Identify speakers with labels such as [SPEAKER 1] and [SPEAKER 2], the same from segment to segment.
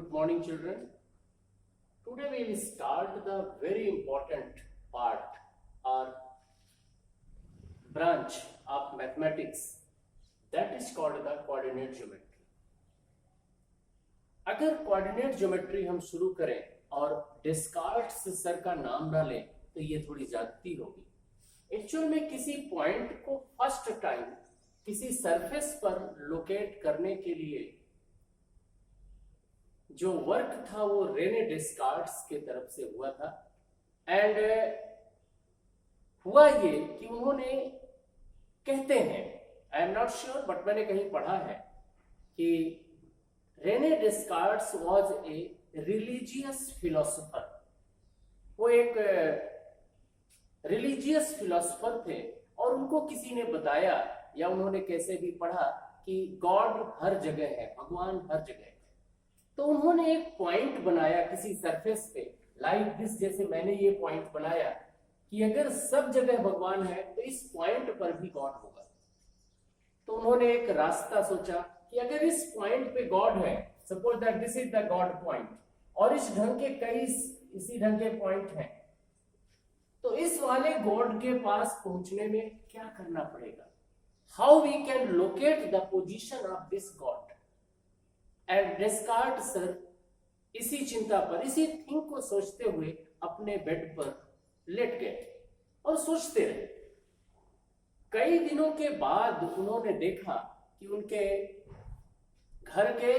[SPEAKER 1] Good morning, children. Today we will start the very important part or branch of mathematics that is called the coordinate geometry. अगर coordinate geometry हम शुरू करें और डेस्कार्ट्स sir का नाम ना लें तो ये थोड़ी ज्यादती होगी। एक्चुअल में किसी पॉइंट को फर्स्ट टाइम किसी सरफेस पर लोकेट करने के लिए जो वर्क था वो रेने डेस्कार्ट्स के तरफ से हुआ था। एंड हुआ ये कि उन्होंने, कहते हैं, I am not sure but मैंने कहीं पढ़ा है कि René Descartes was a religious philosopher. वो एक रिलीजियस फिलोसोफर थे और उनको किसी ने बताया या उन्होंने कैसे भी पढ़ा कि गॉड हर जगह है, भगवान हर जगह है। तो उन्होंने एक पॉइंट बनाया किसी सरफेस पे लाइक दिस, जैसे मैंने ये पॉइंट बनाया कि अगर सब जगह भगवान है तो इस पॉइंट पर भी गॉड होगा। तो उन्होंने एक रास्ता सोचा कि अगर इस पॉइंट पे गॉड है, suppose that this is the God point, और इस ढंग के कई इसी ढंग के पॉइंट हैं, तो इस वाले गॉड के पास पहुंचने में क्या करना पड़ेगा, how we can locate the position of this god. And Descartes sir इसी चिंता पर, इसी थिंग को सोचते हुए अपने बेड पर लेट गए और सोचते रहे। कई दिनों के बाद उन्होंने देखा कि उनके घर के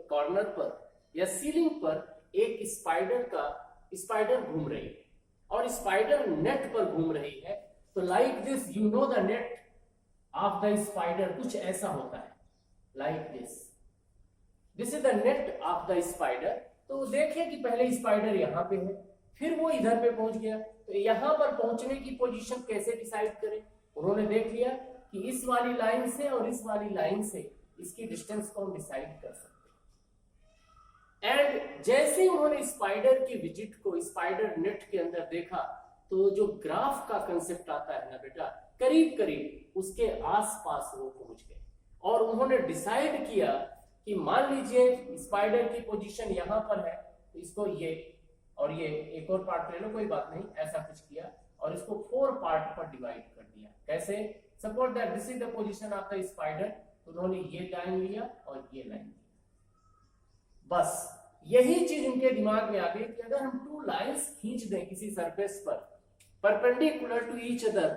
[SPEAKER 1] कॉर्नर पर या सीलिंग पर एक स्पाइडर घूम रही है और स्पाइडर नेट पर घूम रही है। तो like this, you know the net of the spider, कुछ ऐसा होता है like this is the net of the spider. तो देखे कि पहले स्पाइडर यहाँ पे है, फिर वो इधर पे पहुंच गया। तो यहाँ पर पहुंचने की पोजीशन कैसे डिसाइड करें, उन्होंने देख लिया कि इस वाली लाइन से और इस वाली लाइन से इसकी डिस्टेंस को हम डिसाइड कर सकते हैं। एंड जैसे ही उन्होंने स्पाइडर की विजिट को स्पाइडर नेट के अंदर देखा तो जो ग्राफ का कंसेप्ट आता है ना बेटा, करीब करीब उसके आसपास वो पहुंच गए और उन्होंने डिसाइड किया कि मान लीजिए स्पाइडर की पोजीशन यहां पर है, तो इसको ये और ये एक और पार्ट ले लो, कोई बात नहीं, ऐसा कुछ किया और इसको 4 पार्ट पर डिवाइड कर दिया। कैसे, suppose that this is the position of the spider, तो उन्होंने ये लाइन लिया और ये लाइन लिया। बस यही चीज उनके दिमाग में आ गई कि अगर हम 2 लाइंस खींच दें किसी सरफेस पर परपेंडिकुलर टू ईच अदर,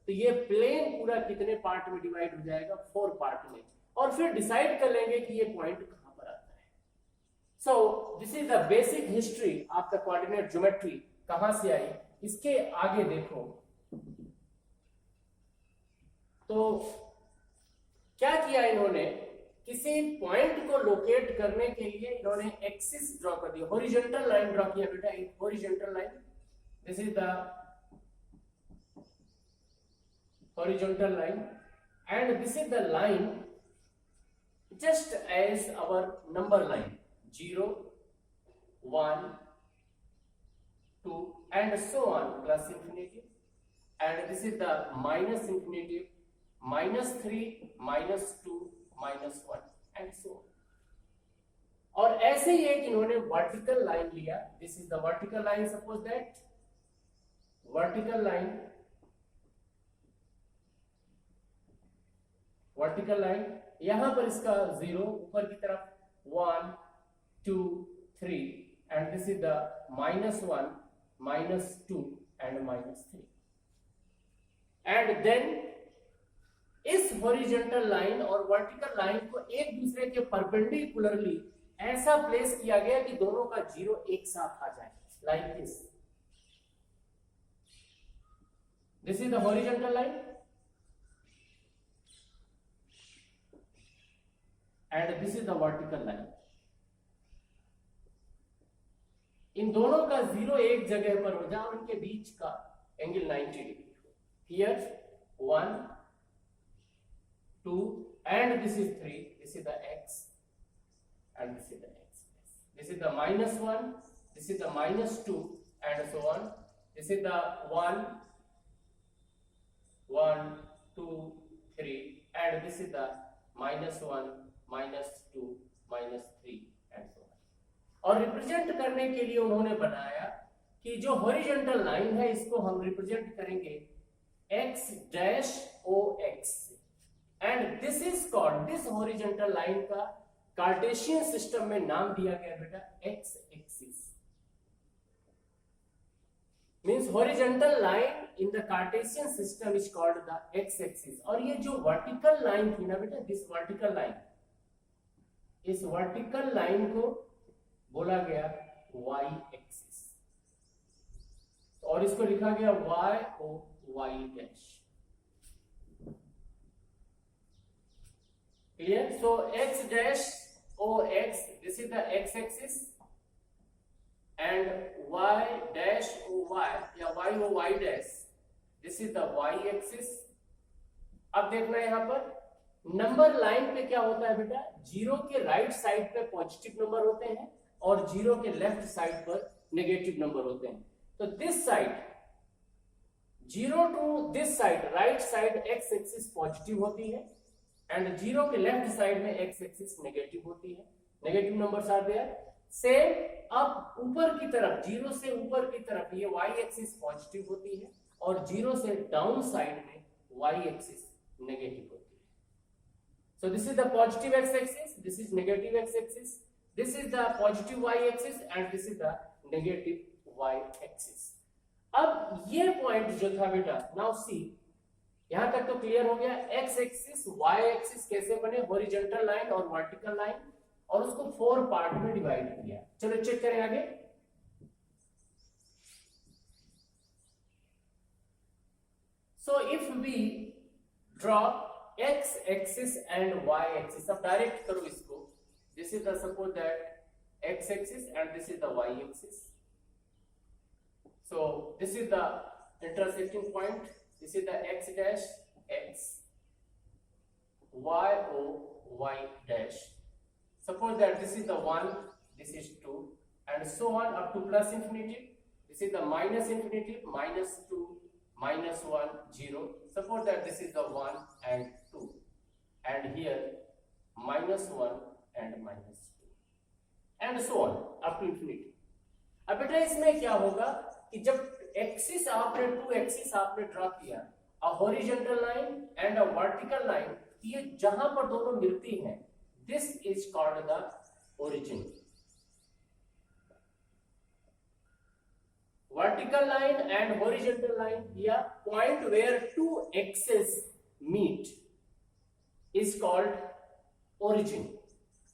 [SPEAKER 1] तो ये प्लेन पूरा कितने पार्ट में डिवाइड हो जाएगा, 4 पार्ट में, और फिर डिसाइड कर लेंगे कि ये पॉइंट कहां पर आता है। So this is the basic history of the coordinate geometry. कहां से आई, इसके आगे देखो तो क्या किया इन्होंने, किसी पॉइंट को लोकेट करने के लिए इन्होंने एक्सिस ड्रॉ कर दिया, हॉरिजॉन्टल लाइन ड्रॉ किया बेटा, एक horizontal line, this is the horizontal line and this is the line just as our number line 0 1 2 and so on plus infinitive, and this is the minus infinitive, -3 -2 -1 and so on। और ऐसे ही एक इन्होंने vertical line लिया, this is the vertical line, suppose that vertical line यहां पर इसका 0 ऊपर की तरफ 1 2 3 and this is the -1 -2 and -3। And then इस हॉरिजॉन्टल लाइन और वर्टिकल लाइन को एक दूसरे के परपेंडिकुलरली ऐसा प्लेस किया गया कि दोनों का 0 एक साथ आ जाए, like this is the horizontal line and this is the vertical line। इन दोनों का 0 एक जगह पर हो जाए, उनके बीच का एंगल 90 डिग्री हो। Here 1 2 and this is 3, this is the x and this is the x, this is the -1, this is the -2 and so on, this is the 1 1 2 3 and this is the -1 -2 -3 and so on। और represent करने के लिए उन्होंने बनाया कि जो horizontal line है इसको हम रिप्रेजेंट करेंगे x dash o x, and this is called, this horizontal line का कार्टेशियन सिस्टम में नाम दिया गया बेटा x axis, means horizontal line in the Cartesian system is called the x axis. और ये जो वर्टिकल लाइन थी ना बेटा, दिस वर्टिकल लाइन, इस वर्टिकल लाइन को बोला गया y एक्सिस, और इसको लिखा गया y o y dash. Clear? So x dash o x, this is the x axis, and y dash o y या y o y dash, this is the y axis. अब देखना यहां पर number line पे क्या होता है बेटा, जीरो के राइट साइड पे पॉजिटिव नंबर होते हैं और जीरो के लेफ्ट साइड पर नेगेटिव नंबर होते हैं। तो this side, zero to this side, right side x axis positive होती है एंड जीरो के लेफ्ट साइड में एक्स एक्सिस नेगेटिव होती है, negative numbers are there. Same अब ऊपर की तरफ, जीरो से ऊपर की तरफ ये वाई एक्सिस पॉजिटिव होती है और जीरो से डाउन साइड में वाई एक्सिस नेगेटिव होती है। So this is the positive x axis, this is negative x axis, this is the positive y axis and this is the negative y axis. अब ये point जो था बेटा, now see, यहां तक तो क्लियर हो गया, एक्स एक्सिस वाई एक्सिस कैसे बने, हॉरिजॉन्टल लाइन और वर्टिकल लाइन, और उसको 4 पार्ट में डिवाइड किया। चलो चेक करें आगे। So if we draw x axis and y axis, अब डायरेक्ट करो इसको, this is the suppose that x axis and this is the y axis. So this is the intersecting point, this is the x dash x, y o y dash. Suppose that this is the 1, this is 2, and so on up to plus infinity. This is the minus infinity, minus 2, minus 1, 0. Suppose that this is the 1 and 2, and here minus 1 and minus 2, and so on up to infinity. अब बेटा इसमें क्या होगा कि जब axis आपने, to axis आपने draw किया, a horizontal line and a vertical line, ये जहां पर दोनों मिलती हैं, this is called the origin. Vertical line and horizontal line या point where two axis meet is called origin.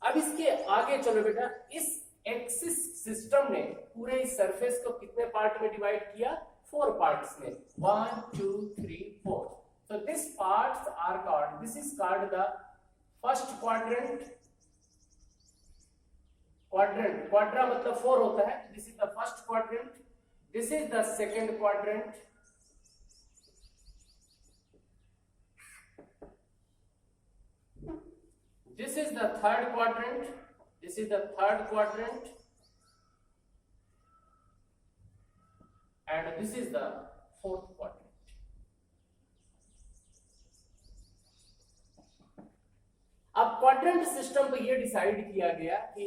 [SPEAKER 1] अब इसके आगे चलो बेटा, इस एक्सिस सिस्टम ने पूरे इस सरफेस को कितने पार्ट में डिवाइड किया, 4 पार्ट्स में, 1 2 3 4। so this parts are called, this is called the first quadrant, quadra मतलब 4 होता है, this is the first quadrant, this is the second quadrant, this is the third quadrant, this is the third quadrant, and this is the fourth quadrant. अब quadrant system पे ये decide किया गया कि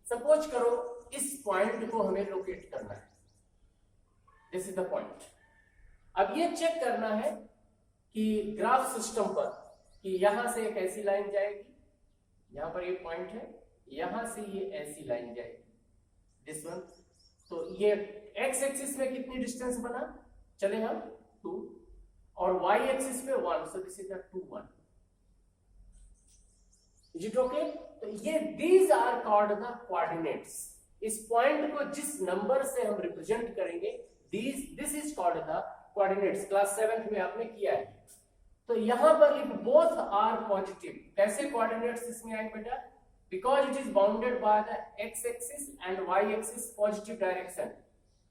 [SPEAKER 1] suppose करो इस पॉइंट को हमें लोकेट करना है, दिस इज द पॉइंट। अब ये चेक करना है कि ग्राफ सिस्टम पर कि यहां से एक ऐसी लाइन जाएगी, यहां पर एक पॉइंट है, यहां से ये ऐसी लाइन जाएगी, दिस वन। तो ये एक्स एक्सिस में कितनी डिस्टेंस बना, चले हम 2, और वाई एक्सिस में 1, so this is the 2 1। Is it okay? तो ये these are called the coordinates. इस पॉइंट को जिस नंबर से हम रिप्रेजेंट करेंगे, this is called the coordinates. Class 7th में आपने किया है। तो यहां पर इफ बोथ आर पॉजिटिव, कैसे कोऑर्डिनेट्स इसमें आएंगे बेटा, because it is bounded by the x axis and y axis positive direction,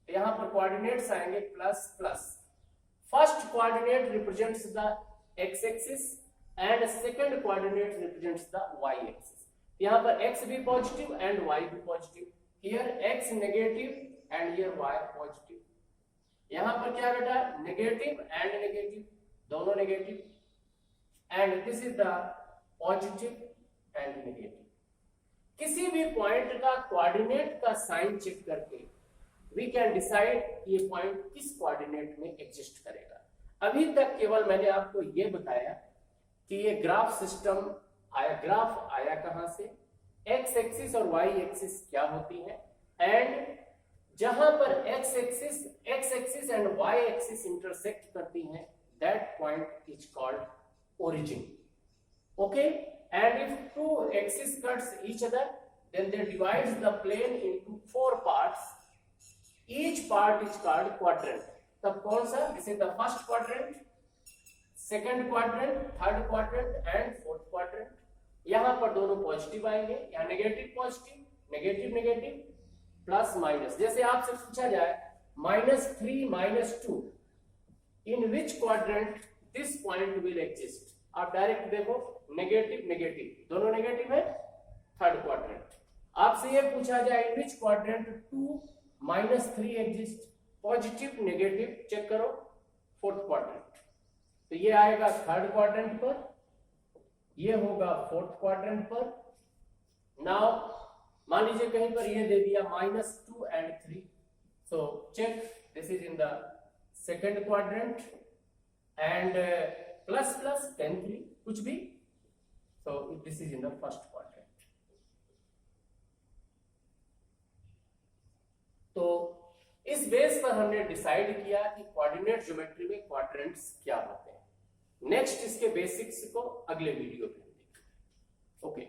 [SPEAKER 1] तो यहां पर कोऑर्डिनेट्स आएंगे plus plus. First coordinate represents the x axis and second coordinate represents the y axis। यहां पर x भी पॉजिटिव एंड y भी positive, here x negative and here y positive. यहां पर क्या बेटा, नेगेटिव एंड नेगेटिव, दोनों negative, and this is the positive and negative. किसी भी पॉइंट का कोऑर्डिनेट का साइन चेक करके वी कैन डिसाइड ये पॉइंट किस कोऑर्डिनेट में एग्जिस्ट करेगा। अभी तक केवल मैंने आपको ये बताया कि ये ग्राफ सिस्टम आया, ग्राफ आया कहां से, एक्स एक्सिस और वाई एक्सिस क्या होती है, एंड जहां पर x axis and y axis intersect करती हैं, that point is called origin. Okay, and if two axes cuts each other, then they divides the plane into 4 parts. Each part is called quadrant. तब कौन सा? This is the first quadrant, second quadrant, third quadrant and fourth quadrant. यहाँ पर दोनों positive आएंगे, या negative positive, negative negative, plus minus. जैसे आपसे पूछा जाए -3 -2 in which quadrant this point will exist, आप डायरेक्ट देखो नेगेटिव नेगेटिव, दोनों नेगेटिव है, थर्ड क्वाड्रेंट। आपसे ये पूछा जाए in which quadrant 2 -3 exist, positive negative check करो, फोर्थ क्वाड्रेंट। तो ये आएगा थर्ड क्वाड्रेंट पर, ये होगा फोर्थ क्वाड्रेंट पर। नाउ मान लीजिए कहीं पर ये दे दिया -2 and 3, so check this is in the second quadrant, and plus plus 10 3 कुछ भी, so this is in the first quadrant. तो इस बेस पर हमने डिसाइड किया कि कोऑर्डिनेट ज्योमेट्री में क्वाड्रेंट्स क्या होते हैं। नेक्स्ट इसके बेसिक्स को अगले वीडियो में देखेंगे। ओके।